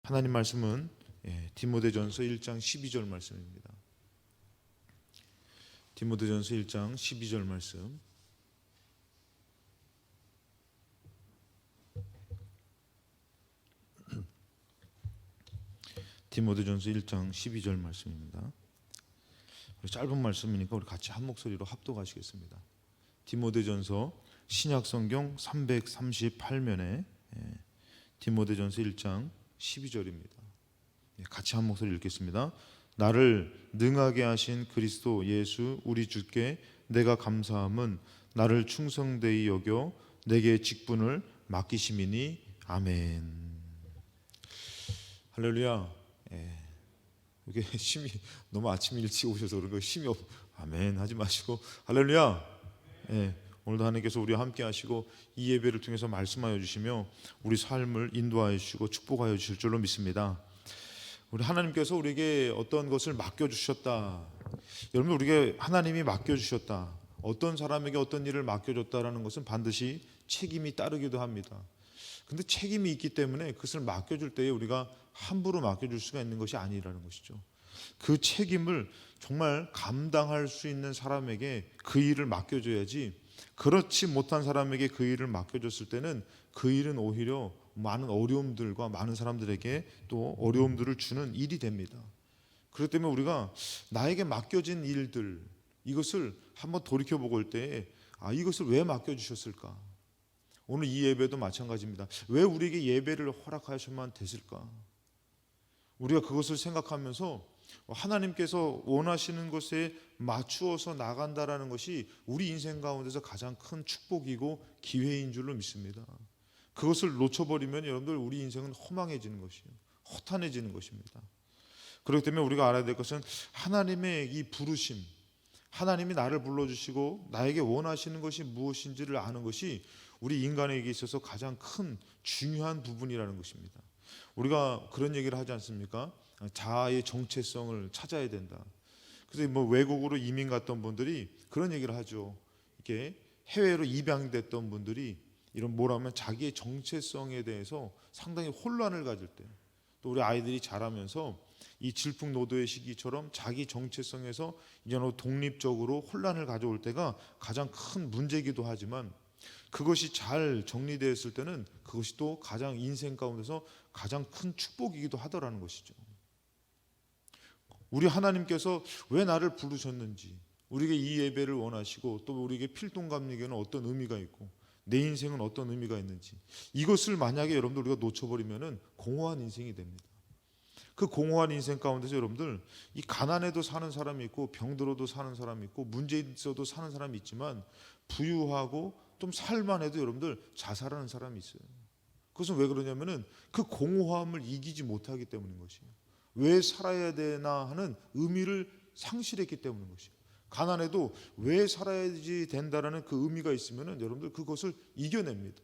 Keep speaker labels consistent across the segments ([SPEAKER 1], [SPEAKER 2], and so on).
[SPEAKER 1] 하나님 말씀은 디모데전서 1장 12절 말씀입니다. 디모데전서 1장 12절 말씀. 디모데전서 1장 12절 말씀입니다. 짧은 말씀이니까 우리 같이 한 목소리로 합독하시겠습니다. 디모데전서 신약성경 338면에 디모데전서 1장 12절입니다. 같이 한 목소리 읽겠습니다. 나를 능하게 하신 그리스도 예수 우리 주께 내가 감사함은 나를 충성되이 여겨 내게 직분을 맡기심이니 아멘. 할렐루야. 이게 힘이 너무 아침 일찍 오셔서 그런 거 힘이 아멘 하지 마시고 할렐루야. 오늘도 하나님께서 우리와 함께 하시고 이 예배를 통해서 말씀하여 주시며 우리 삶을 인도하여 주시고 축복하여 주실 줄로 믿습니다. 우리 하나님께서 우리에게 어떤 것을 맡겨주셨다. 여러분, 우리에게 하나님이 맡겨주셨다, 어떤 사람에게 어떤 일을 맡겨줬다라는 것은 반드시 책임이 따르기도 합니다. 근데 책임이 있기 때문에 그것을 맡겨줄 때에 우리가 함부로 맡겨줄 수가 있는 것이 아니라는 것이죠. 그 책임을 정말 감당할 수 있는 사람에게 그 일을 맡겨줘야지, 그렇지 못한 사람에게 그 일을 맡겨줬을 때는 그 일은 오히려 많은 어려움들과 많은 사람들에게 또 어려움들을 주는 일이 됩니다. 그렇기 때문에 우리가 나에게 맡겨진 일들, 이것을 한번 돌이켜 볼 때에 이것을 왜 맡겨주셨을까? 오늘 이 예배도 마찬가지입니다. 왜 우리에게 예배를 허락하셔야만 됐을까? 우리가 그것을 생각하면서 하나님께서 원하시는 것에 맞추어서 나간다라는 것이 우리 인생 가운데서 가장 큰 축복이고 기회인 줄로 믿습니다. 그것을 놓쳐버리면 여러분들 우리 인생은 허망해지는 것이에요. 허탄해지는 것입니다. 그렇기 때문에 우리가 알아야 될 것은 하나님의 이 부르심, 하나님이 나를 불러주시고 나에게 원하시는 것이 무엇인지를 아는 것이 우리 인간에게 있어서 가장 큰 중요한 부분이라는 것입니다. 우리가 그런 얘기를 하지 않습니까? 자아의 정체성을 찾아야 된다. 그래서 외국으로 이민 갔던 분들이 그런 얘기를 하죠. 이게 해외로 입양됐던 분들이 이런 뭐라면 자기의 정체성에 대해서 상당히 혼란을 가질 때, 또 우리 아이들이 자라면서 이 질풍노도의 시기처럼 자기 정체성에서 이제 독립적으로 혼란을 가져올 때가 가장 큰 문제이기도 하지만, 그것이 잘 정리되었을 때는 그것이 또 가장 인생 가운데서 가장 큰 축복이기도 하더라는 것이죠. 우리 하나님께서 왜 나를 부르셨는지, 우리에게 이 예배를 원하시고 또 우리에게 필동감리교는 어떤 의미가 있고 내 인생은 어떤 의미가 있는지, 이것을 만약에 여러분들 우리가 놓쳐버리면 공허한 인생이 됩니다. 그 공허한 인생 가운데서 여러분들 이 가난해도 사는 사람이 있고 병들어도 사는 사람이 있고 문제 있어도 사는 사람이 있지만, 부유하고 좀 살만해도 여러분들 자살하는 사람이 있어요. 그것은 왜 그러냐면은 그 공허함을 이기지 못하기 때문인 것이에요. 왜 살아야 되나 하는 의미를 상실했기 때문인 것이에요. 가난해도 왜 살아야지 된다라는 그 의미가 있으면은 여러분들 그것을 이겨냅니다.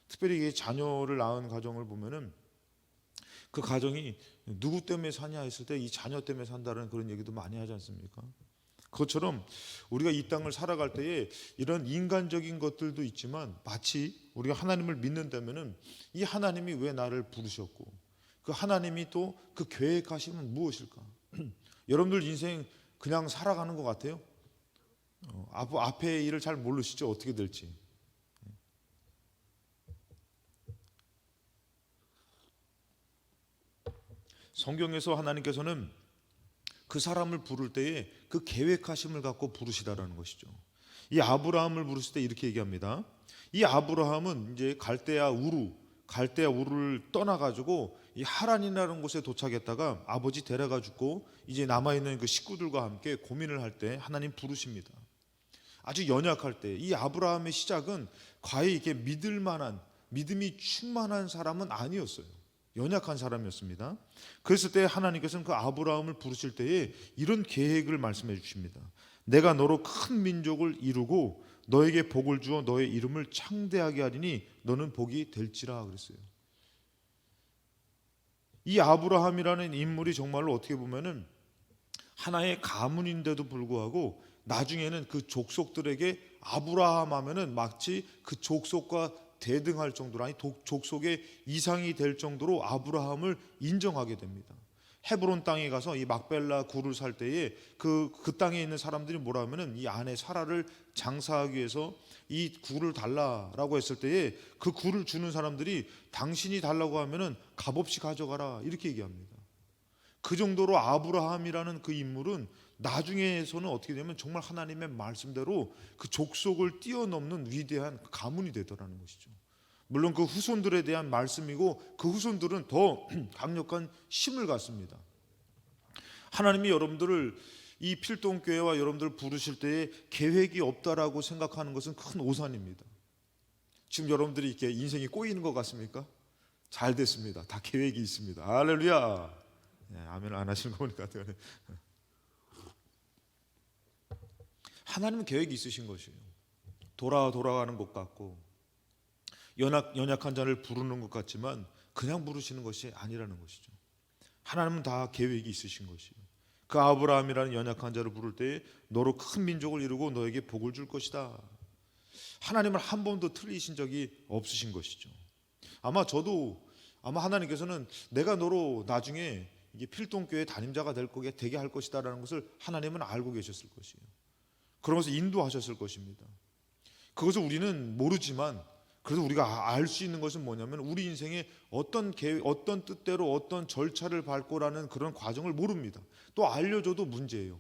[SPEAKER 1] 특별히 자녀를 낳은 가정을 보면은 그 가정이 누구 때문에 사냐 했을 때 이 자녀 때문에 산다는 그런 얘기도 많이 하지 않습니까? 그것처럼 우리가 이 땅을 살아갈 때에 이런 인간적인 것들도 있지만, 마치 우리가 하나님을 믿는다면은 이 하나님이 왜 나를 부르셨고 그 하나님이 또 그 계획하시면 무엇일까? 여러분들 인생 그냥 살아가는 것 같아요? 앞에 일을 잘 모르시죠? 어떻게 될지. 성경에서 하나님께서는 그 사람을 부를 때에 그 계획하심을 갖고 부르시다라는 것이죠. 이 아브라함을 부르실 때 이렇게 얘기합니다. 이 아브라함은 이제 갈대아 우르를 떠나가지고 이 하란이라는 곳에 도착했다가 아버지 데려가 죽고 이제 남아있는 그 식구들과 함께 고민을 할 때 하나님 부르십니다. 아주 연약할 때 이 아브라함의 시작은 과히 이렇게 믿을 만한, 믿음이 충만한 사람은 아니었어요. 연약한 사람이었습니다. 그랬을 때 하나님께서는 그 아브라함을 부르실 때에 이런 계획을 말씀해 주십니다. 내가 너로 큰 민족을 이루고 너에게 복을 주어 너의 이름을 창대하게 하리니 너는 복이 될지라 그랬어요. 이 아브라함이라는 인물이 정말로 어떻게 보면은 하나의 가문인데도 불구하고 나중에는 그 족속들에게 아브라함 하면은 마치 그 족속과 대등할 정도로, 아니 족속의 이상이 될 정도로 아브라함을 인정하게 됩니다. 헤브론 땅에 가서 이 막벨라 굴을 살 때에 그 땅에 있는 사람들이 뭐라 하면은 이 아내 사라를 장사하기 위해서 이 굴을 달라라고 했을 때에 그 굴을 주는 사람들이 당신이 달라고 하면은 값없이 가져가라 이렇게 얘기합니다. 그 정도로 아브라함이라는 그 인물은 나중에서는 어떻게 되면 정말 하나님의 말씀대로 그 족속을 뛰어넘는 위대한 가문이 되더라는 것이죠. 물론 그 후손들에 대한 말씀이고 그 후손들은 더 강력한 힘을 갖습니다. 하나님이 여러분들을 이 필동교회와 여러분들을 부르실 때에 계획이 없다라고 생각하는 것은 큰 오산입니다. 지금 여러분들이 이렇게 인생이 꼬이는 것 같습니까? 잘 됐습니다. 다 계획이 있습니다. 할렐루야. 네, 아멘 안 하시는 거 보니까 하나님은 계획이 있으신 것이에요. 돌아가는 것 같고 연약한 자를 부르는 것 같지만 그냥 부르시는 것이 아니라는 것이죠. 하나님은 다 계획이 있으신 것이에요. 그 아브라함이라는 연약한 자를 부를 때에 너로 큰 민족을 이루고 너에게 복을 줄 것이다. 하나님은 한 번도 틀리신 적이 없으신 것이죠. 아마 하나님께서는 내가 너로 나중에 이게 필동교회 담임자가 되게 할 것이다라는 것을 하나님은 알고 계셨을 것이에요. 그러면서 인도하셨을 것입니다. 그것을 우리는 모르지만 그래서 우리가 알 수 있는 것은 뭐냐면 우리 인생에 어떤 계획, 어떤 뜻대로 어떤 절차를 밟고라는 그런 과정을 모릅니다. 또 알려줘도 문제예요.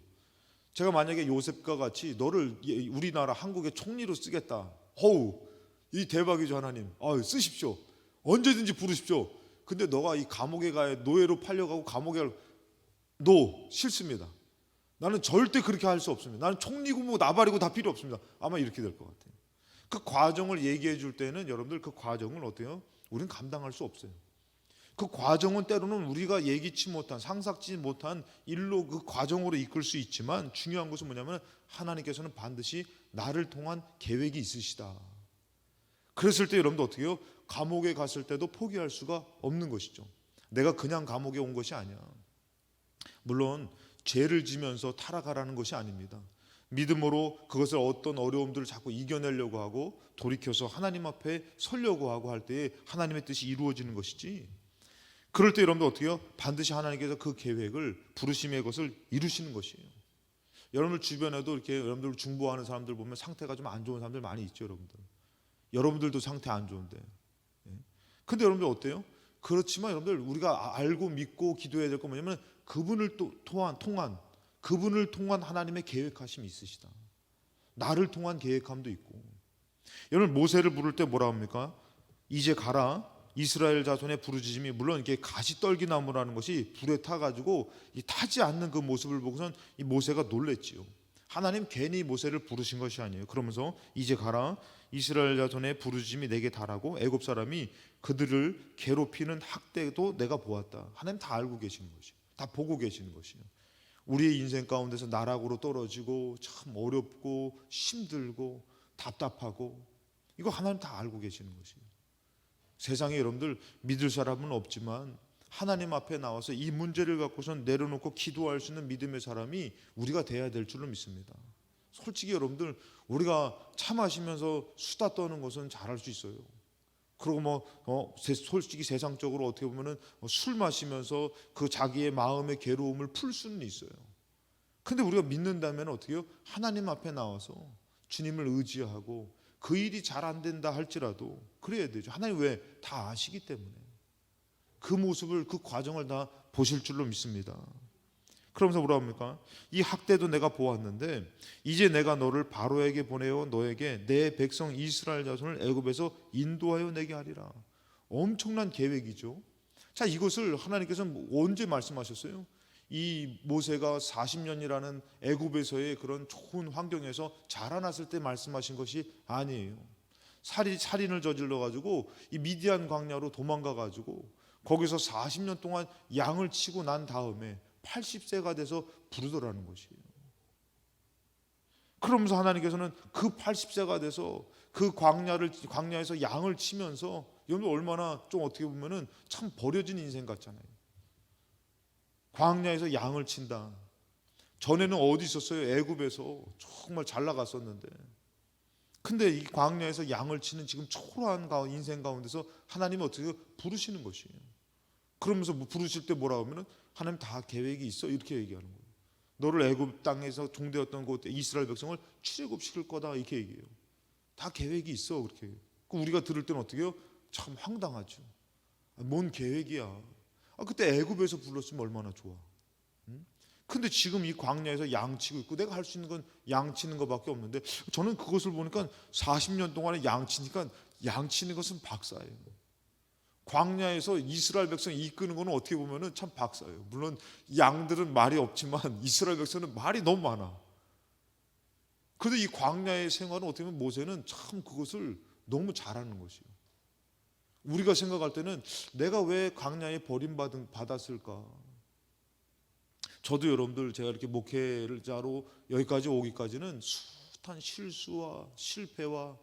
[SPEAKER 1] 제가 만약에 요셉과 같이 너를 우리나라 한국의 총리로 쓰겠다. 허우, 이 대박이죠. 하나님. 쓰십시오. 언제든지 부르십시오. 근데 너가 이 감옥에 가야 노예로 팔려가고 감옥에 싫습니다. 나는 절대 그렇게 할 수 없습니다. 나는 총리고 뭐 나발이고 다 필요 없습니다. 아마 이렇게 될 것 같아요. 그 과정을 얘기해 줄 때는 여러분들 그 과정을 어때요? 우리는 감당할 수 없어요. 그 과정은 때로는 우리가 예기치 못한 상상치 못한 일로 그 과정으로 이끌 수 있지만 중요한 것은 뭐냐면 하나님께서는 반드시 나를 통한 계획이 있으시다. 그랬을 때 여러분들 어떻게 해요? 감옥에 갔을 때도 포기할 수가 없는 것이죠. 내가 그냥 감옥에 온 것이 아니야. 물론 죄를 지면서 타락하라는 것이 아닙니다. 믿음으로 그것을 어떤 어려움들을 자꾸 이겨내려고 하고 돌이켜서 하나님 앞에 서려고 하고 할 때에 하나님의 뜻이 이루어지는 것이지. 그럴 때 여러분들 어떻게 해요? 반드시 하나님께서 그 계획을 부르심의 것을 이루시는 것이에요. 여러분들 주변에도 이렇게 여러분들 중보하는 사람들 보면 상태가 좀 안 좋은 사람들 많이 있죠. 여러분들도 상태 안 좋은데. 근데 여러분들 어때요? 그렇지만 여러분들 우리가 알고 믿고 기도해야 될 건 뭐냐면 그분을 통한 하나님의 계획하심이 있으시다. 나를 통한 계획함도 있고. 여러분 모세를 부를 때 뭐라 합니까? 이제 가라. 이스라엘 자손의 부르짖음이 물론 이렇게 가시떨기나무라는 것이 불에 타가지고 타지 않는 그 모습을 보고선 이 모세가 놀랬지요. 하나님 괜히 모세를 부르신 것이 아니에요. 그러면서 이제 가라. 이스라엘 자손의 부르짖음이 내게 달하고 애굽 사람이 그들을 괴롭히는 학대도 내가 보았다. 하나님 다 알고 계시는 것이에요. 다 보고 계시는 것이에요. 우리의 인생 가운데서 나락으로 떨어지고 참 어렵고 힘들고 답답하고 이거 하나님 다 알고 계시는 것이에요. 세상에 여러분들 믿을 사람은 없지만 하나님 앞에 나와서 이 문제를 갖고선 내려놓고 기도할 수 있는 믿음의 사람이 우리가 돼야 될 줄로 믿습니다. 솔직히 여러분들 우리가 차 마시면서 수다 떠는 것은 잘할 수 있어요. 그리고 솔직히 세상적으로 어떻게 보면은 술 마시면서 그 자기의 마음의 괴로움을 풀 수는 있어요. 근데 우리가 믿는다면 어떻게 해요? 하나님 앞에 나와서 주님을 의지하고 그 일이 잘 안 된다 할지라도 그래야 되죠. 하나님 왜? 다 아시기 때문에 그 모습을 그 과정을 다 보실 줄로 믿습니다. 그러면서 뭐라 합니까? 이 학대도 내가 보았는데 이제 내가 너를 바로에게 보내어 너에게 내 백성 이스라엘 자손을 애굽에서 인도하여 내게 하리라. 엄청난 계획이죠. 자, 이것을 하나님께서는 언제 말씀하셨어요? 이 모세가 40년이라는 애굽에서의 그런 좋은 환경에서 자라났을 때 말씀하신 것이 아니에요. 살인을 저질러 가지고 이 미디안 광야로 도망가 가지고 거기서 40년 동안 양을 치고 난 다음에 80세가 돼서 부르더라는 것이에요. 그러면서 하나님께서는 그 80세가 돼서 그 광야에서 양을 치면서 여러분 얼마나 좀 어떻게 보면은 참 버려진 인생 같잖아요. 광야에서 양을 친다. 전에는 어디 있었어요? 애굽에서 정말 잘 나갔었는데 근데 이 광야에서 양을 치는 지금 초라한 인생 가운데서 하나님이 어떻게 부르시는 것이에요. 그러면서 부르실 때 뭐라고 하면은 하나님 다 계획이 있어 이렇게 얘기하는 거예요. 너를 애굽 땅에서 종되었던 곳 이스라엘 백성을 출애굽시킬 거다 이렇게 얘기해요. 다 계획이 있어 그렇게. 우리가 들을 때는 어떻게 해요? 참 황당하죠. 뭔 계획이야. 그때 애굽에서 불렀으면 얼마나 좋아. 근데 지금 이 광야에서 양치고 있고 내가 할 수 있는 건 양치는 것밖에 없는데 저는 그것을 보니까 40년 동안에 양치니까 양치는 것은 박사예요. 광야에서 이스라엘 백성 이끄는 거는 어떻게 보면은 참 박사예요. 물론 양들은 말이 없지만 이스라엘 백성은 말이 너무 많아. 그런데 이 광야의 생활은 어떻게 보면 모세는 참 그것을 너무 잘하는 것이에요. 우리가 생각할 때는 내가 왜 광야에 버림받았을까? 저도 여러분들 제가 이렇게 목회를 자로 여기까지 오기까지는 숱한 실수와 실패와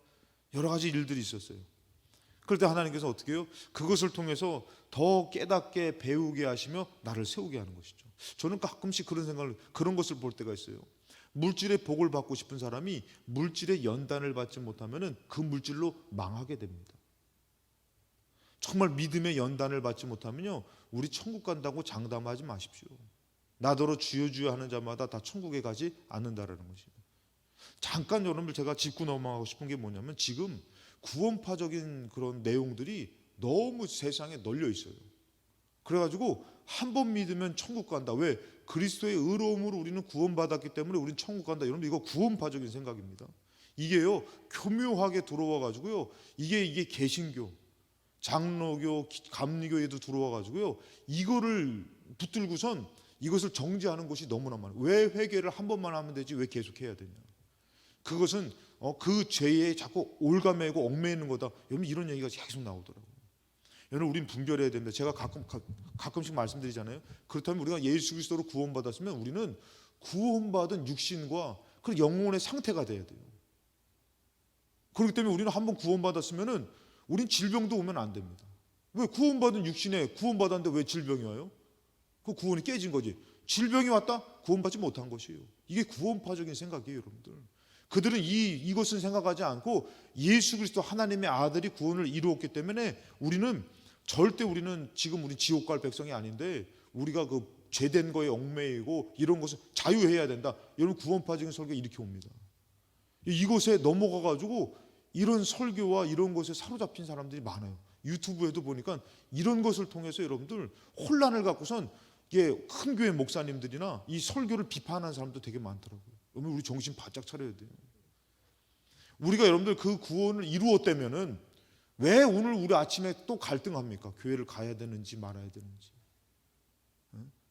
[SPEAKER 1] 여러 가지 일들이 있었어요. 그럴 때 하나님께서 어떻게 해요? 그것을 통해서 더 깨닫게 배우게 하시며 나를 세우게 하는 것이죠. 저는 가끔씩 그런 것을 볼 때가 있어요. 물질의 복을 받고 싶은 사람이 물질의 연단을 받지 못하면 그 물질로 망하게 됩니다. 정말 믿음의 연단을 받지 못하면요, 우리 천국 간다고 장담하지 마십시오. 나더러 주여 주여 하는 자마다 다 천국에 가지 않는다라는 것입니다. 잠깐 여러분들 제가 짚고 넘어가고 싶은 게 뭐냐면 지금 구원파적인 그런 내용들이 너무 세상에 널려 있어요. 그래가지고 한 번 믿으면 천국 간다. 왜? 그리스도의 의로움으로 우리는 구원받았기 때문에 우리는 천국 간다. 여러분 이거 구원파적인 생각입니다. 이게요 교묘하게 들어와가지고요 이게 개신교, 장로교, 감리교에도 들어와가지고요 이거를 붙들고선 이것을 정죄하는 것이 너무나 많아요. 왜 회개를 한 번만 하면 되지 왜 계속 해야 되냐. 그것은 그 죄에 자꾸 올가매고 얽매이는 거다. 여러분 이런 얘기가 계속 나오더라고요. 여러분 우리는 분별해야 됩니다. 제가 가끔씩 말씀드리잖아요. 그렇다면 우리가 예수 그리스도로 구원받았으면 우리는 구원받은 육신과 그 영혼의 상태가 돼야 돼요. 그렇기 때문에 우리는 한번 구원받았으면 우린 질병도 오면 안 됩니다. 왜? 구원받은 육신에 구원받았는데 왜 질병이 와요? 그 구원이 깨진 거지. 질병이 왔다? 구원받지 못한 것이에요. 이게 구원파적인 생각이에요, 여러분들. 그들은 이것은 생각하지 않고 예수 그리스도 하나님의 아들이 구원을 이루었기 때문에 우리는 지금 우리 지옥 갈 백성이 아닌데 우리가 그 죄된 거에 얽매이고 이런 것을 자유해야 된다. 여러분 구원파적인 설교 이렇게 옵니다. 이곳에 넘어가 가지고 이런 설교와 이런 것에 사로잡힌 사람들이 많아요. 유튜브에도 보니까 이런 것을 통해서 여러분들 혼란을 갖고선 이게 큰 교회 목사님들이나 이 설교를 비판하는 사람도 되게 많더라고요. 여러분 우리 정신 바짝 차려야 돼요. 우리가 여러분들 그 구원을 이루었다면은 왜 오늘 우리 아침에 또 갈등합니까? 교회를 가야 되는지 말아야 되는지.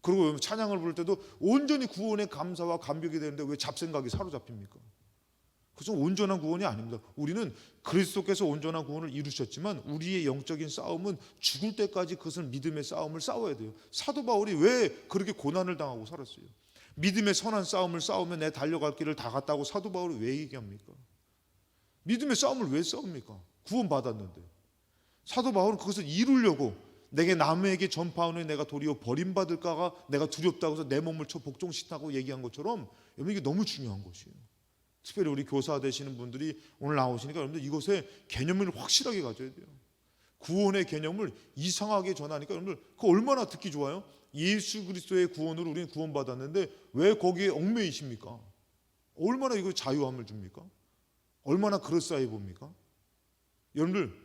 [SPEAKER 1] 그리고 찬양을 부를 때도 온전히 구원의 감사와 감격이 되는데 왜 잡생각이 사로잡힙니까? 그것은 온전한 구원이 아닙니다. 우리는 그리스도께서 온전한 구원을 이루셨지만 우리의 영적인 싸움은 죽을 때까지 그것을 믿음의 싸움을 싸워야 돼요. 사도 바울이 왜 그렇게 고난을 당하고 살았어요? 믿음의 선한 싸움을 싸우면 내 달려갈 길을 다 갔다고 사도 바울이 왜 얘기합니까? 믿음의 싸움을 왜 싸웁니까? 구원받았는데. 사도 바울은 그것을 이루려고 내게 남에게 전파하는 내가 도리어 버림받을까가 내가 두렵다고 해서 내 몸을 쳐 복종시키고 얘기한 것처럼 여러분 이게 너무 중요한 것이에요. 특별히 우리 교사 되시는 분들이 오늘 나오시니까 여러분들 이것의 개념을 확실하게 가져야 돼요. 구원의 개념을 이상하게 전하니까 여러분들 그거 얼마나 듣기 좋아요? 예수 그리스도의 구원으로 우리는 구원받았는데 왜 거기에 얽매이십니까? 얼마나 이거 자유함을 줍니까? 얼마나 그럴싸해 봅니까? 여러분들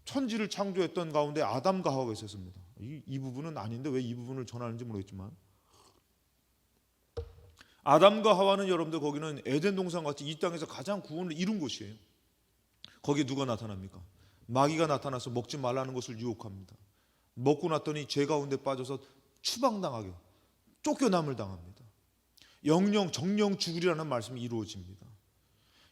[SPEAKER 1] 천지를 창조했던 가운데 아담과 하와가 있었습니다. 이 부분은 아닌데 왜 이 부분을 전하는지 모르겠지만 아담과 하와는 여러분들 거기는 에덴 동산 같이 이 땅에서 가장 구원을 이룬 곳이에요. 거기에 누가 나타납니까? 마귀가 나타나서 먹지 말라는 것을 유혹합니다. 먹고 났더니 죄 가운데 빠져서 추방당하게 쫓겨남을 당합니다. 영영 정령 죽으리라는 말씀이 이루어집니다.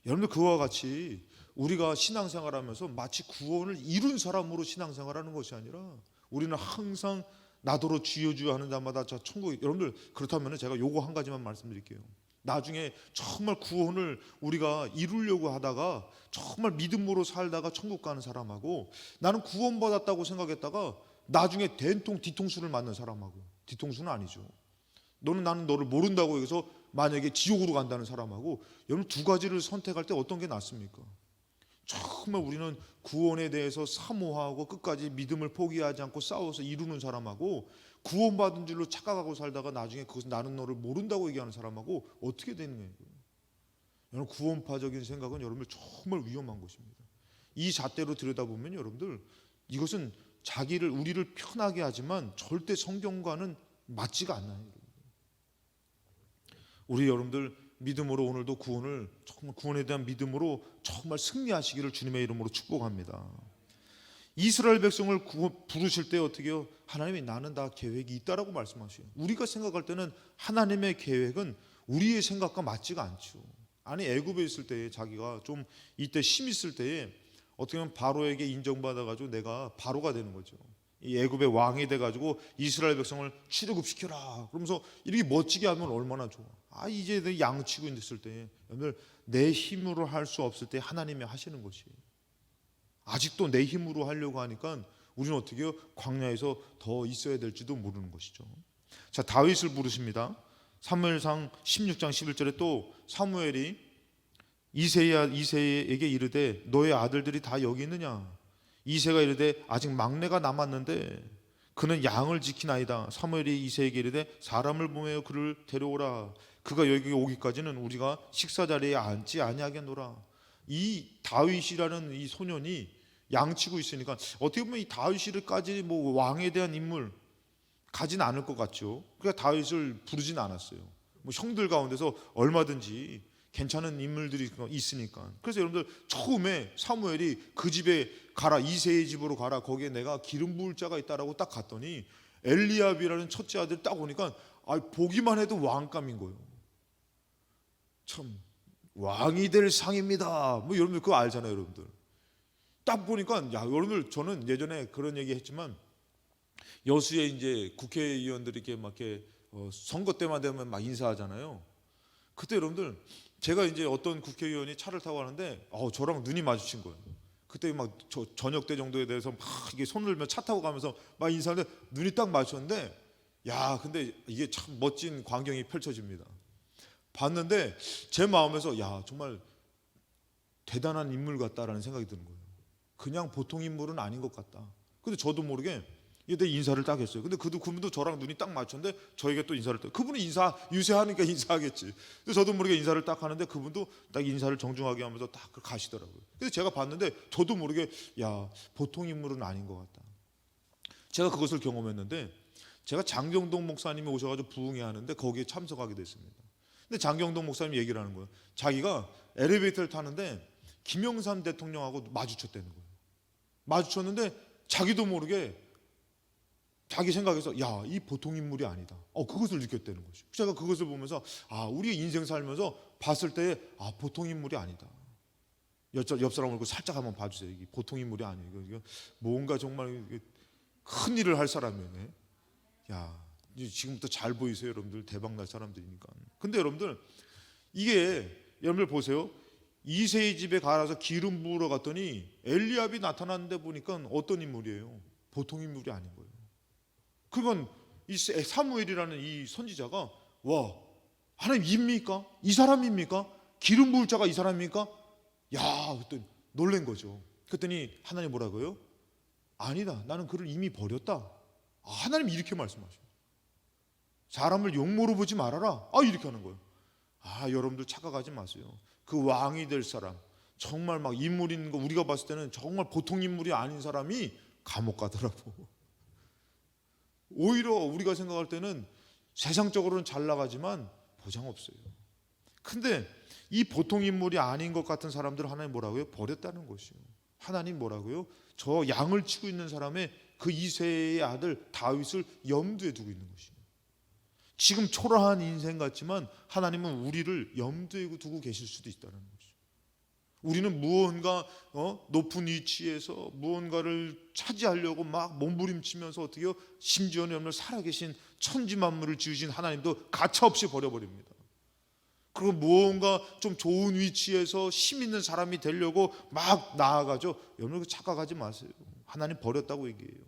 [SPEAKER 1] 여러분들 그와 같이 우리가 신앙생활하면서 마치 구원을 이룬 사람으로 신앙생활하는 것이 아니라 우리는 항상 나더러 주여 주여 하는 자마다 저 천국. 여러분들 그렇다면 제가 요거 한 가지만 말씀드릴게요. 나중에 정말 구원을 우리가 이루려고 하다가 정말 믿음으로 살다가 천국 가는 사람하고 나는 구원받았다고 생각했다가 나중에 된통 뒤통수를 맞는 사람하고, 뒤통수는 아니죠, 너는 나는 너를 모른다고 해서 만약에 지옥으로 간다는 사람하고 여러분 두 가지를 선택할 때 어떤 게 낫습니까? 정말 우리는 구원에 대해서 사모하고 끝까지 믿음을 포기하지 않고 싸워서 이루는 사람하고 구원받은 줄로 착각하고 살다가 나중에 그것은 나는 너를 모른다고 얘기하는 사람하고 어떻게 되는 거예요? 여러분 구원파적인 생각은 여러분들 정말 위험한 것입니다. 이 잣대로 들여다보면 여러분들 이것은 우리를 편하게 하지만 절대 성경과는 맞지가 않나요? 우리 여러분들 믿음으로 오늘도 정말 구원에 대한 믿음으로 정말 승리하시기를 주님의 이름으로 축복합니다. 이스라엘 백성을 부르실 때 어떻게 해요? 하나님이 나는 다 계획이 있다라고 말씀하셔요. 우리가 생각할 때는 하나님의 계획은 우리의 생각과 맞지가 않죠. 아니 애굽에 있을 때 자기가 좀 이때 힘 있을 때에 어떻게 보면 바로에게 인정받아가지고 내가 바로가 되는 거죠. 이 애굽의 왕이 돼가지고 이스라엘 백성을 출애굽시켜라 그러면서 이렇게 멋지게 하면 얼마나 좋아. 이제 내 양치고 있을 때 여러분들 내 힘으로 할 수 없을 때 하나님이 하시는 것이에요. 아직도 내 힘으로 하려고 하니까 우리는 어떻게 해요? 광야에서 더 있어야 될지도 모르는 것이죠. 자, 다윗을 부르십니다. 사무엘상 16장 11절에 또 사무엘이 이새에게 이르되 너의 아들들이 다 여기 있느냐? 이새가 이르되 아직 막내가 남았는데 그는 양을 지키나이다. 사무엘이 이새에게 이르되 사람을 보내어 그를 데려오라. 그가 여기 오기까지는 우리가 식사 자리에 앉지 아니하겠노라. 이 다윗이라는 이 소년이 양치고 있으니까 어떻게 보면 이 다윗이까지 뭐 왕에 대한 인물 가진 않을 것 같죠. 그러니까 다윗을 부르진 않았어요. 뭐 형들 가운데서 얼마든지 괜찮은 인물들이 있으니까. 그래서 여러분들 처음에 사무엘이 그 집에 가라, 이새의 집으로 가라, 거기에 내가 기름 부을 자가 있다라고 딱 갔더니 엘리압이라는 첫째 아들 딱 오니까 보기만 해도 왕감인 거예요. 참 왕이 될 상입니다. 뭐 여러분들 그거 알잖아요, 여러분들. 딱 보니까 여러분들 저는 예전에 그런 얘기 했지만 여수에 이제 국회의원들이 이렇게 선거 때만 되면 막 인사하잖아요. 그때 여러분들 제가 이제 어떤 국회의원이 차를 타고 가는데 저랑 눈이 마주친 거예요. 그때 막 저녁 때 정도에 대해서 막 이게 손을 들며 차 타고 가면서 막 인사하는데 눈이 딱 마주쳤는데 근데 이게 참 멋진 광경이 펼쳐집니다. 봤는데 제 마음에서 정말 대단한 인물 같다라는 생각이 드는 거예요. 그냥 보통 인물은 아닌 것 같다. 근데 저도 모르게 내 인사를 딱 했어요. 근데 그분도 저랑 눈이 딱 맞췄는데 저에게 또 인사를 딱. 그분은 인사 유세하니까 인사하겠지. 근데 저도 모르게 인사를 딱 하는데 그분도 딱 인사를 정중하게 하면서 딱 가시더라고요. 그래서 제가 봤는데 저도 모르게 보통 인물은 아닌 것 같다. 제가 그것을 경험했는데 제가 장경동 목사님이 오셔가지고 부흥회 하는데 거기에 참석하게 됐습니다. 근데 장경동 목사님이 얘기를 하는 거예요. 자기가 엘리베이터를 타는데 김영삼 대통령하고 마주쳤다는 거예요. 마주쳤는데 자기도 모르게 자기 생각에서 이 보통 인물이 아니다. 그것을 느꼈다는 거죠. 제가 그것을 보면서 우리의 인생 살면서 봤을 때 보통 인물이 아니다. 옆 사람을 살짝 한번 봐주세요. 이게 보통 인물이 아니에요. 이거 뭔가 정말 큰 일을 할 사람이네. 지금부터 잘 보이세요, 여러분들. 대박 날 사람들이니까. 근데 여러분들 이게 여러분들 보세요. 이새의 집에 가서 기름 부으러 갔더니 엘리압이 나타났는데 보니까 어떤 인물이에요? 보통 인물이 아닌 거예요. 그건 이 사무엘이라는 이 선지자가 하나님 입니까? 이 사람입니까? 기름 부을 자가 이 사람입니까? 그때 놀란 거죠. 그랬더니 하나님 뭐라고요? 아니다, 나는 그를 이미 버렸다. 하나님 이렇게 말씀하셔요. 사람을 용모로 보지 말아라. 이렇게 하는 거예요. 여러분들 착각하지 마세요. 그 왕이 될 사람, 정말 막 인물 있는 거 우리가 봤을 때는 정말 보통 인물이 아닌 사람이 감옥 가더라고. 오히려 우리가 생각할 때는 세상적으로는 잘 나가지만 보장 없어요. 근데 이 보통 인물이 아닌 것 같은 사람들을 하나님 뭐라고요? 버렸다는 것이요. 하나님 뭐라고요? 저 양을 치고 있는 사람의 그 이새의 아들 다윗을 염두에 두고 있는 것이요. 지금 초라한 인생 같지만 하나님은 우리를 염두에 두고 계실 수도 있다는 거죠. 우리는 무언가 높은 위치에서 무언가를 차지하려고 막 몸부림치면서 어떻게 해요? 심지어는 여러분 살아계신 천지 만물을 지으신 하나님도 가차없이 버려버립니다. 그리고 무언가 좀 좋은 위치에서 힘 있는 사람이 되려고 막 나아가죠. 여러분 착각하지 마세요. 하나님 버렸다고 얘기해요.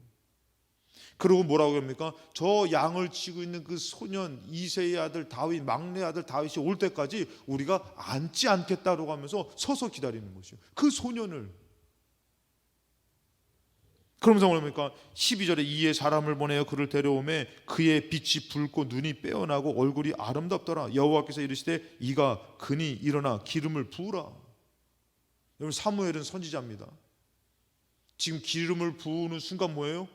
[SPEAKER 1] 그리고 뭐라고 합니까? 저 양을 치고 있는 그 소년 이새의 아들 다윗, 막내 아들 다윗이 올 때까지 우리가 앉지 않겠다라고 하면서 서서 기다리는 것이요. 그 소년을. 그러면서 뭐랍니까? 12절에 이에 사람을 보내어 그를 데려오매 그의 빛이 붉고 눈이 빼어나고 얼굴이 아름답더라. 여호와께서 이르시되 이가 그니 일어나 기름을 부으라. 여러분, 사무엘은 선지자입니다. 지금 기름을 부으는 순간 뭐예요?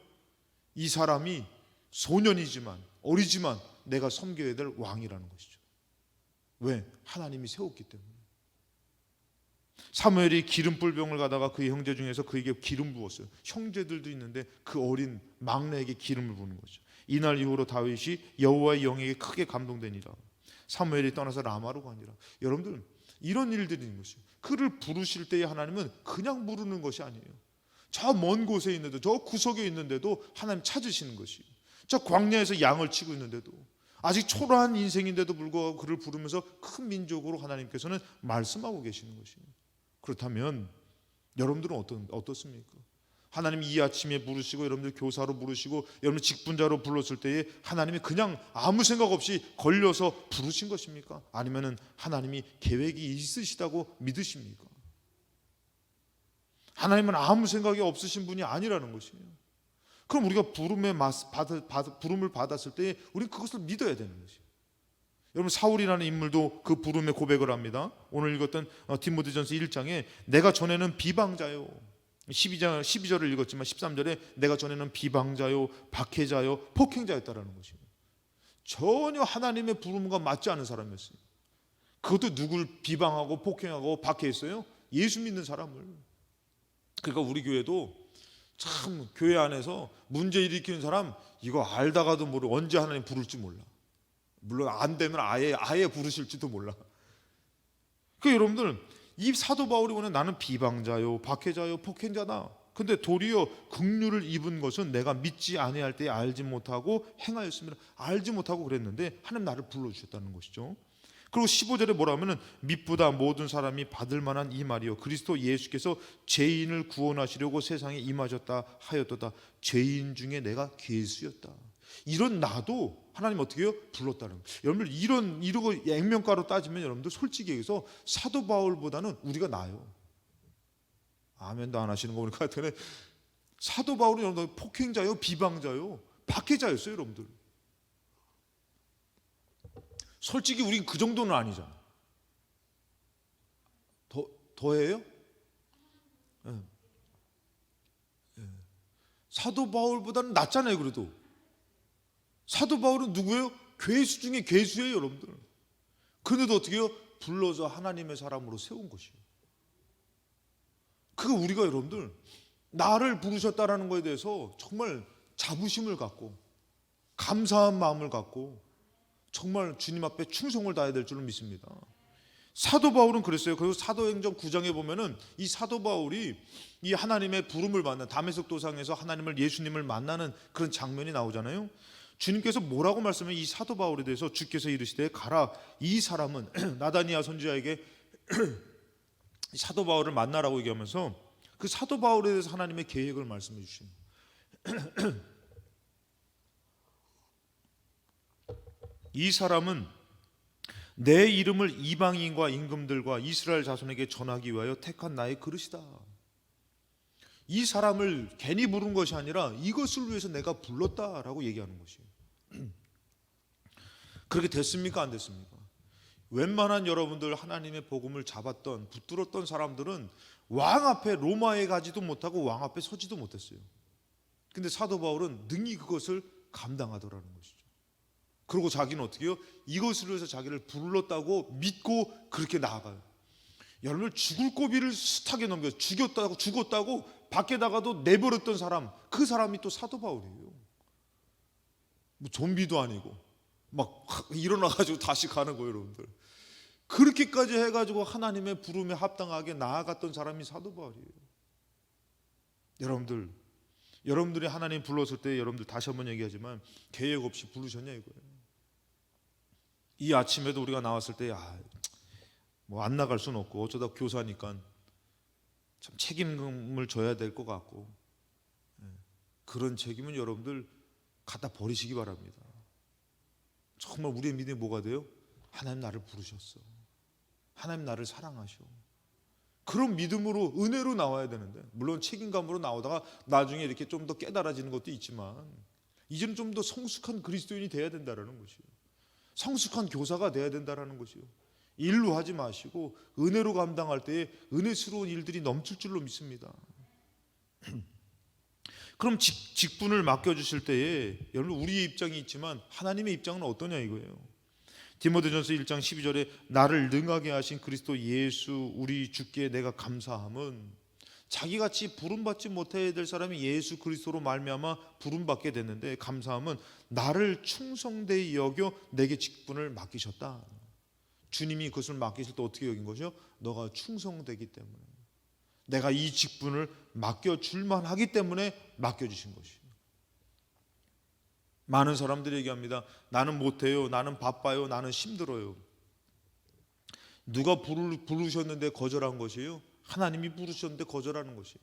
[SPEAKER 1] 이 사람이 소년이지만, 어리지만 내가 섬겨야 될 왕이라는 것이죠. 왜? 하나님이 세웠기 때문에. 사무엘이 기름불병을 가다가 그의 형제 중에서 그에게 기름 부었어요. 형제들도 있는데 그 어린 막내에게 기름을 부는 거죠. 이날 이후로 다윗이 여호와의 영에게 크게 감동되니라. 사무엘이 떠나서 라마로 가니라. 여러분들, 이런 일들이 있는 것이에요. 그를 부르실 때에 하나님은 그냥 부르는 것이 아니에요. 저 먼 곳에 있는데, 저 구석에 있는데도 하나님 찾으시는 것이에요. 저 광야에서 양을 치고 있는데도, 아직 초라한 인생인데도 불구하고 그를 부르면서 큰 민족으로 하나님께서는 말씀하고 계시는 것이에요. 그렇다면 여러분들은 어떻습니까? 하나님이 이 아침에 부르시고 여러분들 교사로 부르시고 여러분 직분자로 불렀을 때에 하나님이 그냥 아무 생각 없이 걸려서 부르신 것입니까? 아니면은 하나님이 계획이 있으시다고 믿으십니까? 하나님은 아무 생각이 없으신 분이 아니라는 것이에요. 그럼 우리가 부름을 받았을 때 우리는 그것을 믿어야 되는 것이에요. 여러분, 사울이라는 인물도 그 부름의 고백을 합니다. 오늘 읽었던 디모데전서 1장에 내가 전에는 비방자요, 12절을 읽었지만 13절에 내가 전에는 비방자요, 박해자요, 폭행자였다라는 것입니다. 전혀 하나님의 부름과 맞지 않은 사람이었어요. 그것도 누굴 비방하고 폭행하고 박해했어요? 예수 믿는 사람을. 그러니까 우리 교회도 참 교회 안에서 문제 일으키는 사람 이거 알다가도 모르고 언제 하나님 부를지 몰라. 물론 안 되면 아예 부르실지도 몰라. 그 여러분들, 이 사도 바울이 오늘 나는 비방자요, 박해자요, 폭행자다. 근데 도리어 긍휼을 입은 것은 내가 믿지 아니할 때 알지 못하고 행하였습니다. 알지 못하고 그랬는데 하나님 나를 불러주셨다는 것이죠. 그리고 15절에 뭐라 하면은 mit보다 모든 사람이 받을 만한 이 말이요 그리스도 예수께서 죄인을 구원하시려고 세상에 임하셨다 하였도다. 죄인 중에 내가 괴수였다. 이런 나도 하나님 어떻게 해요? 불렀다는 거예요. 여러분들, 이러고 액면가로 따지면 여러분들 솔직히 얘기해서 사도 바울보다는 우리가 나아요. 아멘도 안 하시는 거 보니까 하여튼 사도 바울은 여러분들 폭행자요, 비방자요, 박해자였어요. 여러분들, 솔직히 우린 그 정도는 아니잖아. 더해요? 네. 사도 바울보다는 낫잖아요. 그래도 사도 바울은 누구예요? 괴수 중에 괴수예요. 여러분들, 그런데도 어떻게 해요? 불러서 하나님의 사람으로 세운 것이에요. 그거 우리가 여러분들 나를 부르셨다라는 것에 대해서 정말 자부심을 갖고 감사한 마음을 갖고 정말 주님 앞에 충성을 다해야 될 줄로 믿습니다. 사도 바울은 그랬어요. 그리고 사도행전 9장에 보면은 이 사도 바울이 이 하나님의 부름을 받는 다메섹 도상에서 하나님을, 예수님을 만나는 그런 장면이 나오잖아요. 주님께서 뭐라고 말씀해요? 이 사도 바울에 대해서 주께서 이르시되 가라, 이 사람은 나다니아 선지자에게 사도 바울을 만나라고 얘기하면서 그 사도 바울에 대해서 하나님의 계획을 말씀해 주십니다. 이 사람은 내 이름을 이방인과 임금들과 이스라엘 자손에게 전하기 위하여 택한 나의 그릇이다. 이 사람을 괜히 부른 것이 아니라 이것을 위해서 내가 불렀다라고 얘기하는 것이에요. 그렇게 됐습니까? 안 됐습니까? 웬만한 여러분들 하나님의 복음을 잡았던, 붙들었던 사람들은 왕 앞에, 로마에 가지도 못하고 왕 앞에 서지도 못했어요. 근데 사도 바울은 능히 그것을 감당하더라는 것이죠. 그리고 자기는 어떻게 해요? 이것을 위해서 자기를 불렀다고 믿고 그렇게 나아가요. 여러분, 죽을 고비를 숱하게 넘겨서 죽었다고 밖에 나가도 내버렸던 사람, 그 사람이 또 사도 바울이에요. 뭐 좀비도 아니고 막 일어나가지고 다시 가는 거예요. 여러분들, 그렇게까지 해가지고 하나님의 부름에 합당하게 나아갔던 사람이 사도 바울이에요. 여러분들이 하나님 불렀을 때 여러분들 다시 한번 얘기하지만 계획 없이 부르셨냐 이거예요. 이 아침에도 우리가 나왔을 때 뭐 안 나갈 수는 없고 어쩌다 교사니까 참 책임을 져야 될 것 같고, 그런 책임은 여러분들 갖다 버리시기 바랍니다. 정말 우리의 믿음이 뭐가 돼요? 하나님 나를 부르셨어. 하나님 나를 사랑하셔. 그런 믿음으로 은혜로 나와야 되는데, 물론 책임감으로 나오다가 나중에 이렇게 좀 더 깨달아지는 것도 있지만, 이제는 좀 더 성숙한 그리스도인이 돼야 된다는 것이요, 성숙한 교사가 돼야 된다는 것이요, 일로 하지 마시고 은혜로 감당할 때에 은혜스러운 일들이 넘칠 줄로 믿습니다. 그럼 직분을 맡겨주실 때에 여러분, 우리의 입장이 있지만 하나님의 입장은 어떠냐 이거예요. 디모데전서 1장 12절에 나를 능하게 하신 그리스도 예수 우리 주께 내가 감사함은, 자기같이 부름받지 못해야 될 사람이 예수 그리스도로 말미암아 부름받게 됐는데, 감사함은 나를 충성되이 여겨 내게 직분을 맡기셨다. 주님이 그것을 맡기실 때 어떻게 여긴 거죠? 너가 충성되기 때문에, 내가 이 직분을 맡겨줄만 하기 때문에 맡겨주신 것이에요. 많은 사람들이 얘기합니다. 나는 못해요, 나는 바빠요, 나는 힘들어요. 누가 부르셨는데 거절한 것이에요? 하나님이 부르셨는데 거절하는 것이에요.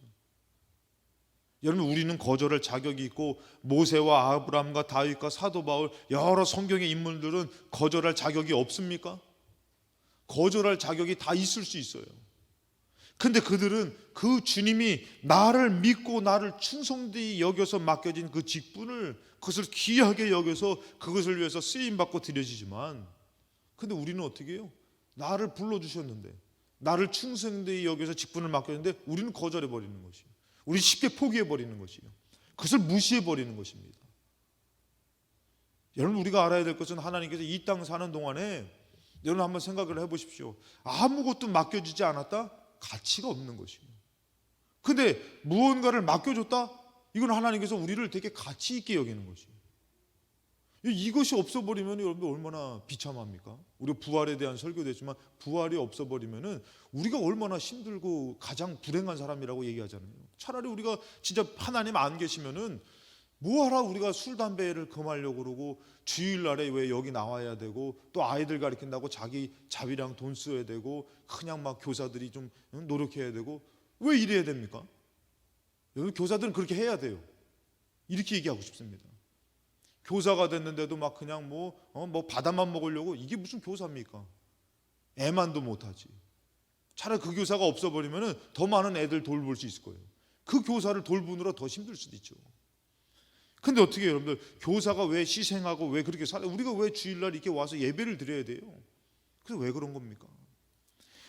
[SPEAKER 1] 여러분, 우리는 거절할 자격이 있고, 모세와 아브라함과 다윗과 사도 바울 여러 성경의 인물들은 거절할 자격이 없습니까? 거절할 자격이 다 있을 수 있어요. 근데 그들은 그 주님이 나를 믿고 나를 충성되이 여겨서 맡겨진 그 직분을, 그것을 귀하게 여겨서 그것을 위해서 쓰임받고 드려지지만, 근데 우리는 어떻게 해요? 나를 불러주셨는데, 나를 충성되이 여겨서 직분을 맡겼는데 우리는 거절해버리는 것이에요. 우리 쉽게 포기해버리는 것이에요. 그것을 무시해버리는 것입니다. 여러분, 우리가 알아야 될 것은, 하나님께서 이 땅 사는 동안에 여러분 한번 생각을 해보십시오. 아무것도 맡겨주지 않았다? 가치가 없는 것입니다. 근데 무언가를 맡겨줬다? 이건 하나님께서 우리를 되게 가치 있게 여기는 것이에요. 이것이 없어버리면 여러분들 얼마나 비참합니까? 우리가 부활에 대한 설교도 했지만, 부활이 없어버리면 우리가 얼마나 힘들고 가장 불행한 사람이라고 얘기하잖아요. 차라리 우리가 진짜 하나님 안 계시면은 뭐하라 우리가 술 담배를 금하려고 그러고, 주일날에 왜 여기 나와야 되고, 또 아이들 가르친다고 자기 자비랑 돈 써야 되고, 그냥 막 교사들이 좀 노력해야 되고, 왜 이래야 됩니까? 여러분, 교사들은 그렇게 해야 돼요. 이렇게 얘기하고 싶습니다. 교사가 됐는데도 막 그냥 뭐 바다만 먹으려고, 이게 무슨 교사입니까? 애만도 못하지. 차라리 그 교사가 없어버리면 더 많은 애들 돌볼 수 있을 거예요. 그 교사를 돌보느라 더 힘들 수도 있죠. 근데 어떻게 해요, 여러분들? 교사가 왜 희생하고 왜 그렇게 살아요? 우리가 왜 주일날 이렇게 와서 예배를 드려야 돼요? 그래서 왜 그런 겁니까?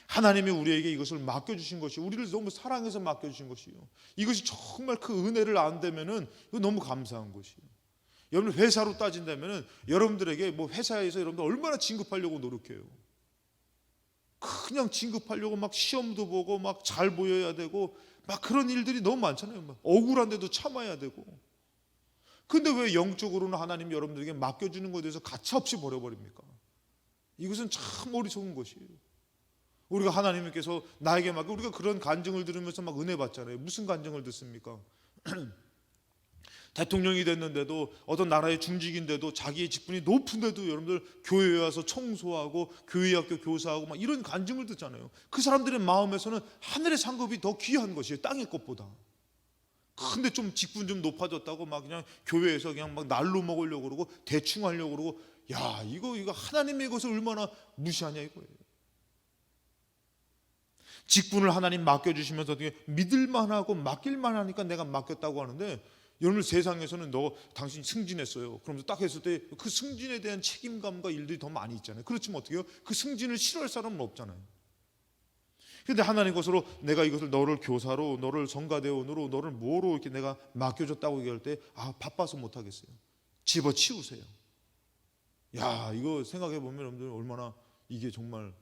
[SPEAKER 1] 하나님이 우리에게 이것을 맡겨주신 것이, 우리를 너무 사랑해서 맡겨주신 것이요, 이것이 정말 그 은혜를 안 되면은 이거 너무 감사한 것이에요. 여러분, 회사로 따진다면은 여러분들에게 뭐 회사에서 여러분들 얼마나 진급하려고 노력해요. 그냥 진급하려고 막 시험도 보고 막 잘 보여야 되고 막 그런 일들이 너무 많잖아요. 막 억울한데도 참아야 되고. 근데 왜 영적으로는 하나님 여러분들에게 맡겨주는 것에 대해서 가차없이 버려버립니까? 이것은 참 어리석은 것이에요. 우리가 하나님께서 나에게 맡겨, 우리가 그런 간증을 들으면서 막 은혜 받잖아요. 무슨 간증을 듣습니까? 대통령이 됐는데도, 어떤 나라의 중직인데도, 자기의 직분이 높은데도 여러분들 교회에 와서 청소하고 교회학교 교사하고 막 이런 간증을 듣잖아요. 그 사람들의 마음에서는 하늘의 상급이 더 귀한 것이에요, 땅의 것보다. 근데 좀 직분 좀 높아졌다고 막 그냥 교회에서 그냥 막 날로 먹으려고 그러고 대충 하려고 그러고, 야, 이거 하나님의 것을 얼마나 무시하냐 이거예요. 직분을 하나님 맡겨주시면서 어떻게 믿을만하고 맡길만하니까 내가 맡겼다고 하는데, 여러분 세상에서는 당신 승진했어요, 그러면서 딱 했을 때 그 승진에 대한 책임감과 일들이 더 많이 있잖아요. 그렇지만 어떻게 해요? 그 승진을 싫어할 사람은 없잖아요. 그런데 하나님 것으로 내가 이것을 너를 교사로, 너를 성가대원으로, 너를 뭐로 이렇게 내가 맡겨줬다고 얘기할 때, 바빠서 못하겠어요, 집어치우세요. 야, 이거 생각해 보면 여러분들 얼마나 이게 정말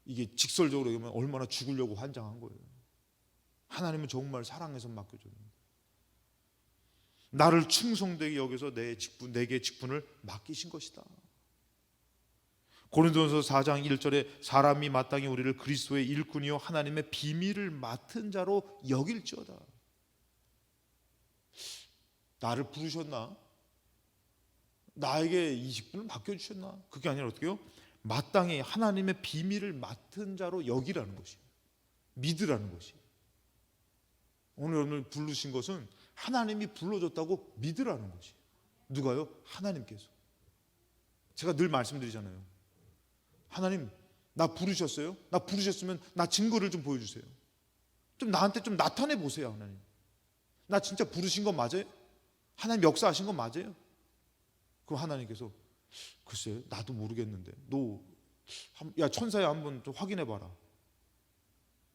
[SPEAKER 1] 이게 직설적으로 얘기하면 얼마나 죽으려고 환장한 거예요. 하나님은 정말 사랑해서 맡겨줬는데, 나를 충성되게 여기서 내게 직분을 맡기신 것이다. 고린도전서 4장 1절에 사람이 마땅히 우리를 그리스도의 일꾼이요 하나님의 비밀을 맡은 자로 여길지어다. 나를 부르셨나? 나에게 이 직분을 맡겨주셨나? 그게 아니라 어떻게 해요? 마땅히 하나님의 비밀을 맡은 자로 여기라는 것이에요. 믿으라는 것이에요. 오늘 여러분을 부르신 것은 하나님이 불러줬다고 믿으라는 것이에요. 누가요? 하나님께서. 제가 늘 말씀드리잖아요. 하나님, 나 부르셨어요? 나 부르셨으면 나 증거를 좀 보여주세요. 좀 나한테 좀 나타내 보세요. 하나님, 나 진짜 부르신 거 맞아요? 하나님 역사하신 거 맞아요? 그럼 하나님께서 글쎄 나도 모르겠는데 야 천사야 한번 좀 확인해 봐라.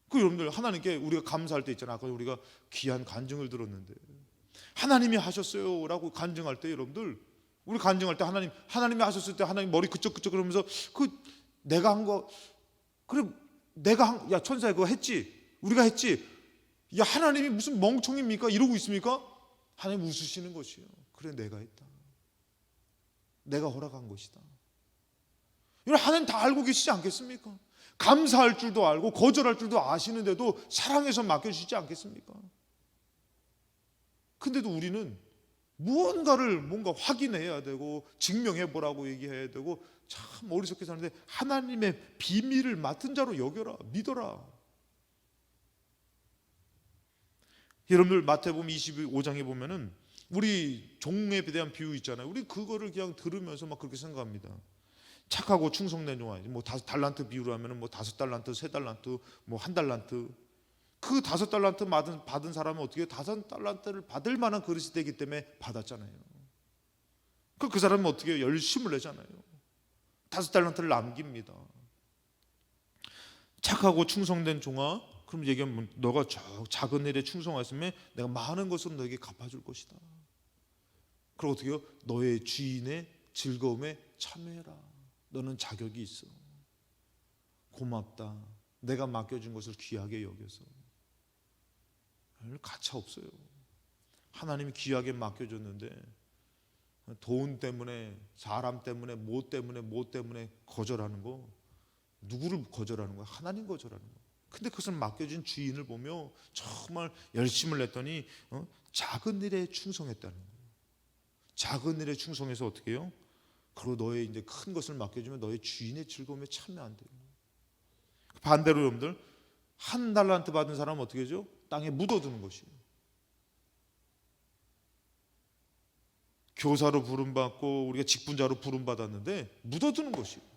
[SPEAKER 1] 그 여러분들 하나님께 우리가 감사할 때 있잖아. 아까 우리가 귀한 간증을 들었는데 하나님이 하셨어요 라고 간증할 때 여러분들, 우리 간증할 때 하나님이 하셨을 때 하나님 머리 그쪽 그러면서 내가 한 거 그래 야 천사야 그거 했지? 우리가 했지? 야 하나님이 무슨 멍청입니까? 이러고 있습니까? 하나님 웃으시는 것이요. 그래 내가 했다. 내가 허락한 것이다. 여러분 하나님 다 알고 계시지 않겠습니까? 감사할 줄도 알고 거절할 줄도 아시는데도 사랑해서 맡겨주시지 않겠습니까? 근데도 우리는 뭔가 확인해야 되고 증명해 보라고 얘기해야 되고 참 어리석게 사는데, 하나님의 비밀을 맡은 자로 여겨라, 믿어라. 여러분들 마태복음 25장에 보면은 우리 종에 대한 비유 있잖아요. 우리 그거를 그냥 들으면서 막 그렇게 생각합니다. 착하고 충성된 종아, 뭐 5달란트 비유로 하면은 뭐 5달란트, 3달란트, 뭐 1달란트. 그 5달란트 받은 사람은 어떻게 5달란트를 받을 만한 그릇이 되기 때문에 받았잖아요. 그 사람은 어떻게 열심을 내잖아요. 5달란트를 남깁니다. 착하고 충성된 종아, 그럼 얘기하면 너가 작은 일에 충성했으면 내가 많은 것으로 너에게 갚아줄 것이다. 그리고 어떻게 해요? 너의 주인의 즐거움에 참여해라. 너는 자격이 있어. 고맙다. 내가 맡겨준 것을 귀하게 여겨서. 가차 없어요. 하나님이 귀하게 맡겨줬는데 돈 때문에, 사람 때문에, 뭐 때문에 거절하는 거, 누구를 거절하는 거야? 하나님 거절하는 거야. 근데 그것을 맡겨준 주인을 보며 정말 열심을 냈더니 작은 일에 충성했다는 거예요. 작은 일에 충성해서 어떻게 해요? 그리고 너의 이제 큰 것을 맡겨주면 너의 주인의 즐거움에 참여한대요. 반대로 여러분들 1달란트 받은 사람은 어떻게 하죠? 땅에 묻어두는 것이에요. 교사로 부름받고 우리가 직분자로 부름받았는데 묻어두는 것이에요.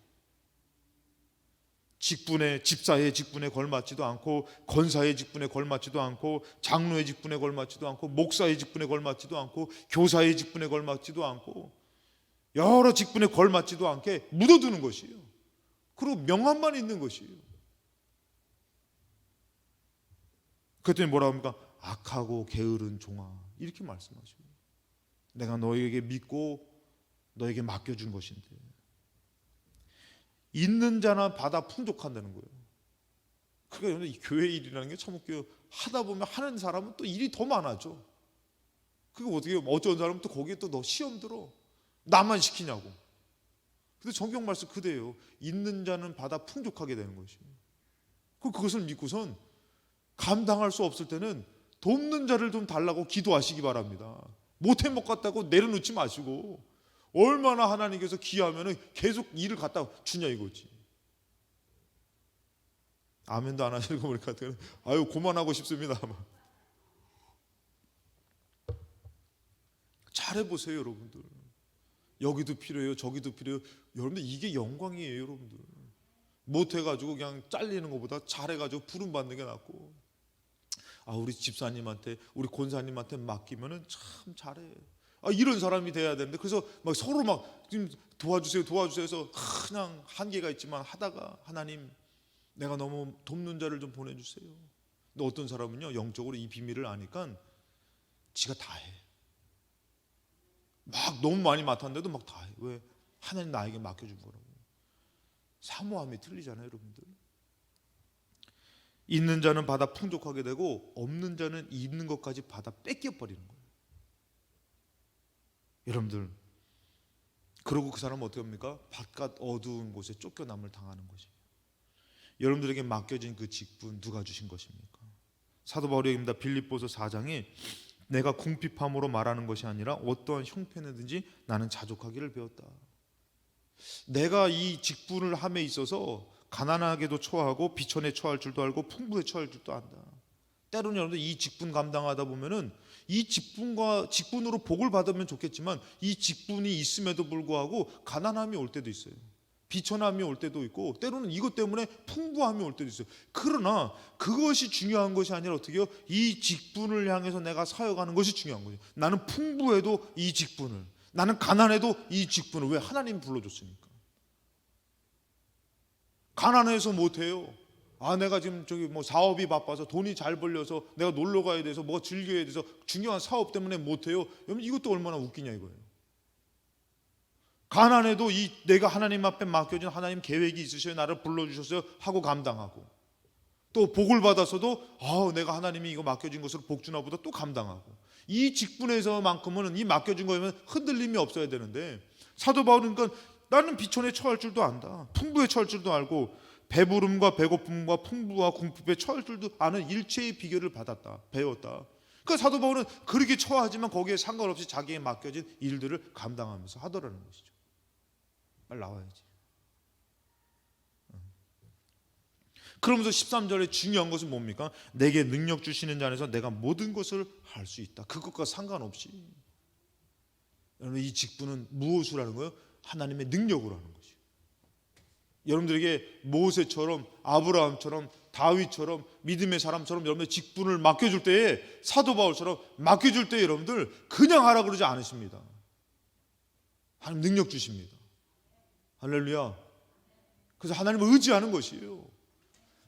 [SPEAKER 1] 집사의 직분에 걸맞지도 않고, 권사의 직분에 걸맞지도 않고, 장로의 직분에 걸맞지도 않고, 목사의 직분에 걸맞지도 않고, 교사의 직분에 걸맞지도 않고, 여러 직분에 걸맞지도 않게 묻어두는 것이에요. 그리고 명함만 있는 것이에요. 그랬더니 뭐라고 합니까? 악하고 게으른 종아, 이렇게 말씀하시고, 내가 너에게 믿고 너에게 맡겨준 것인데 있는 자나 받아 풍족한다는 거예요. 그러니까 이 교회 일이라는 게 참 웃겨요. 하다 보면 하는 사람은 또 일이 더 많아져. 그게 어떻게 해요? 어떤 사람은 또 거기에 또 너 시험 들어. 나만 시키냐고. 근데 성경 말씀 그대요. 있는 자는 받아 풍족하게 되는 것이에요. 그것을 믿고선 감당할 수 없을 때는 돕는 자를 좀 달라고 기도하시기 바랍니다. 못해 먹겠다고 내려놓지 마시고, 얼마나 하나님께서 기하면 계속 일을 갖다 주냐 이거지. 아멘도 안 하시는 거 보니까 아유 그만하고 싶습니다. 잘해보세요 여러분들. 여기도 필요해요, 저기도 필요해요. 여러분들 이게 영광이에요. 여러분들 못해가지고 그냥 잘리는 것보다 잘해가지고 부름받는 게 낫고, 우리 집사님한테, 우리 권사님한테 맡기면은 참 잘해. 이런 사람이 돼야 되는데, 그래서 막 서로 막 지금 도와주세요 해서 그냥 한계가 있지만 하다가, 하나님 내가 너무 돕는 자를 좀 보내주세요. 근데 어떤 사람은요 영적으로 이 비밀을 아니까 지가 다 해. 막 너무 많이 맡았는데도 막 다 해. 왜? 하나님 나에게 맡겨준 거라고. 사모함이 틀리잖아요 여러분들. 있는 자는 받아 풍족하게 되고, 없는 자는 있는 것까지 받아 뺏겨버리는 거예요. 여러분들, 그러고 그 사람은 어떻게 합니까? 바깥 어두운 곳에 쫓겨남을 당하는 것이에요. 여러분들에게 맡겨진 그 직분 누가 주신 것입니까? 사도 바울이 얘기합니다. 빌립보서 4장에 내가 궁핍함으로 말하는 것이 아니라 어떠한 형편이든지 나는 자족하기를 배웠다. 내가 이 직분을 함에 있어서 가난하게도 처하고 비천에 처할 줄도 알고 풍부에 처할 줄도 안다. 때로는 여러분들 이 직분 감당하다 보면은 이 직분으로 복을 받으면 좋겠지만 이 직분이 있음에도 불구하고 가난함이 올 때도 있어요. 비천함이 올 때도 있고 때로는 이것 때문에 풍부함이 올 때도 있어요. 그러나 그것이 중요한 것이 아니라 어떻게 해요? 이 직분을 향해서 내가 사역하는 것이 중요한 거죠. 나는 풍부해도 이 직분을, 나는 가난해도 이 직분을. 왜? 하나님 불러줬으니까. 가난해서 못해요. 내가 지금 사업이 바빠서 돈이 잘 벌려서 내가 놀러 가야 돼서 뭐 즐겨야 돼서 중요한 사업 때문에 못해요. 여러분 이것도 얼마나 웃기냐 이거예요. 가난해도 내가 하나님 앞에 맡겨진 하나님 계획이 있으셔요. 나를 불러주셨어요 하고 감당하고, 또 복을 받아서도 내가 하나님이 이거 맡겨진 것으로 복 주나 보다 또 감당하고, 이 직분에서만큼은 이 맡겨진 거면 흔들림이 없어야 되는데, 사도 바울은 그러니까 나는 비천에 처할 줄도 안다, 풍부에 처할 줄도 알고, 배부름과 배고픔과 풍부와 궁핍에 처할 줄도 아는 일체의 비결을 받았다, 배웠다. 그러니까 사도 바울은 그렇게 처하지만 거기에 상관없이 자기에 맡겨진 일들을 감당하면서 하더라는 것이죠. 빨리 나와야지. 그러면서 13절에 중요한 것은 뭡니까? 내게 능력 주시는 자 안에서 내가 모든 것을 할 수 있다. 그것과 상관없이. 여러분 이 직분은 무엇을 하는 거예요? 하나님의 능력으로 하는 것이에요. 여러분들에게 모세처럼 아브라함처럼 다윗처럼 믿음의 사람처럼 여러분의 직분을 맡겨줄 때에, 사도 바울처럼 맡겨줄 때에 여러분들 그냥 하라 그러지 않으십니다. 하나님 능력 주십니다. 할렐루야. 그래서 하나님을 의지하는 것이에요.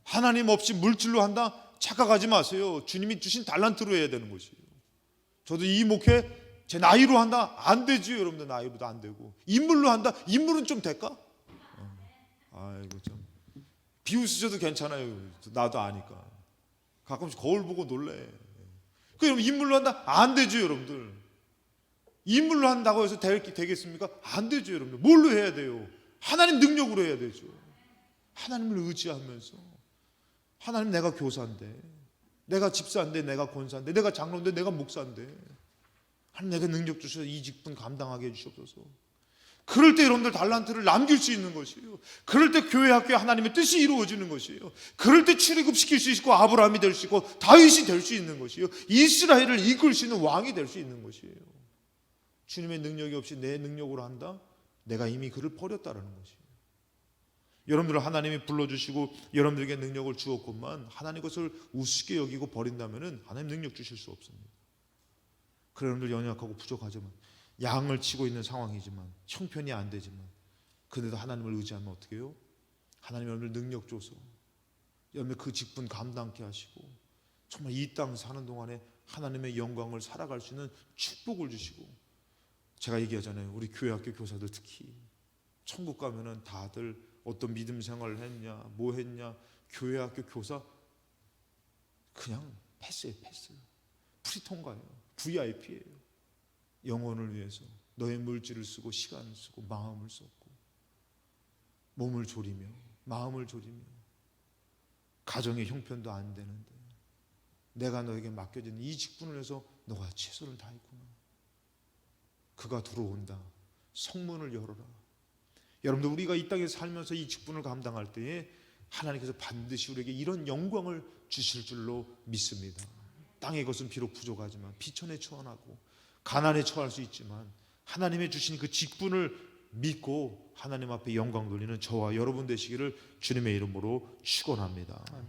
[SPEAKER 1] 하나님 없이 물질로 한다? 착각하지 마세요. 주님이 주신 달란트로 해야 되는 것이에요. 저도 이 목회 제 나이로 한다? 안 되지요. 여러분들 나이로도 안 되고. 인물로 한다? 인물은 좀 될까? 아이고 참. 비웃으셔도 괜찮아요. 나도 아니까. 가끔씩 거울 보고 놀래. 그럼 인물로 한다? 안 되죠 여러분들. 인물로 한다고 해서 되겠습니까? 안 되죠 여러분들. 뭘로 해야 돼요? 하나님 능력으로 해야 되죠. 하나님을 의지하면서, 하나님 내가 교사인데, 내가 집사인데, 내가 권사인데, 내가 장로인데, 내가 목사인데, 하나님 내가 능력 주셔서 이 직분 감당하게 해주시옵소서. 그럴 때 여러분들 달란트를 남길 수 있는 것이에요. 그럴 때 교회 학교에 하나님의 뜻이 이루어지는 것이에요. 그럴 때 출애굽시킬 수 있고 아브라함이 될 수 있고 다윗이 될 수 있는 것이에요. 이스라엘을 이끌 수 있는 왕이 될 수 있는 것이에요. 주님의 능력이 없이 내 능력으로 한다? 내가 이미 그를 버렸다라는 것이에요. 여러분들을 하나님이 불러주시고 여러분들에게 능력을 주었건만 하나님 것을 우습게 여기고 버린다면 하나님 능력 주실 수 없습니다. 그래 여러분들 연약하고 부족하지만, 양을 치고 있는 상황이지만, 형편이 안 되지만, 그래도 하나님을 의지하면 어떻게 해요? 하나님 여러분들 능력 줘서 여러분들 그 직분 감당케 하시고 정말 이 땅 사는 동안에 하나님의 영광을 살아갈 수 있는 축복을 주시고, 제가 얘기하잖아요. 우리 교회학교 교사들 특히 천국 가면은 다들 어떤 믿음 생활을 했냐, 뭐 했냐, 교회학교 교사 그냥 패스예요, 패스. 프리 통과예요. VIP예요. 영혼을 위해서 너의 물질을 쓰고 시간을 쓰고 마음을 썼고 몸을 졸이며 마음을 졸이며 가정의 형편도 안 되는데 내가 너에게 맡겨진 이 직분을 해서 너가 최선을 다했구나. 그가 들어온다. 성문을 열어라. 여러분들 우리가 이 땅에 살면서 이 직분을 감당할 때에 하나님께서 반드시 우리에게 이런 영광을 주실 줄로 믿습니다. 땅의 것은 비록 부족하지만 비천에 처하고 가난에 처할 수 있지만 하나님의 주신 그 직분을 믿고 하나님 앞에 영광 돌리는 저와 여러분 되시기를 주님의 이름으로 축원합니다.